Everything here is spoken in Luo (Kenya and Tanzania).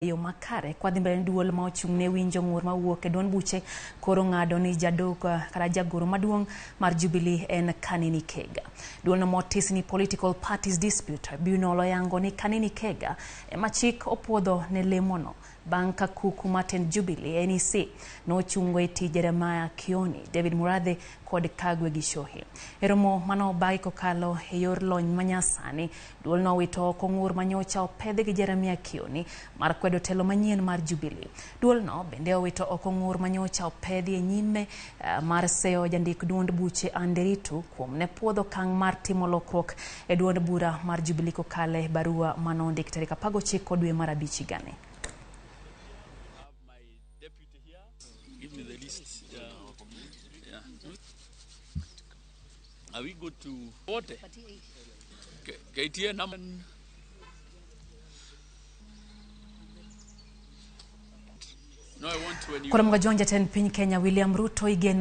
yo makare kwa dhimbe duol ma ochung'ne winjo ng'ur ma wuok e duond buche koro ng'ado ni kata jagoro maduong mar Jubilee en Kanini Kega. Duol no motis ni political parties dispute tribunal oyango ni Kanini Kega machik opuodho ne lemono bang' ka kuku maten Jubilee NEC no chungo iti Jeremiah Kioni, David Murathe kod Kagwe Gishohi. Eromo mano bagi kokalo e yor lony manyasani, duol no wito oko ng'ur manyocha opedhe gi Jeremiah Kioni mar kwedo telo manyien mar Jubilee. Duol no bende owito oko ng'ur manyocha opedhi e nyime mar seyo jandik duond buche Anderitu kuom ne puodho kang' mar timo lokruok e duond bura mar Jubilee kokale barua manondik tarik 19 dwe mar abich higani. Give me the list. Yeah. Are we good to vote? KTA number. No, I want to. Kwa mga jonja ten piny Kenya William Ruto igen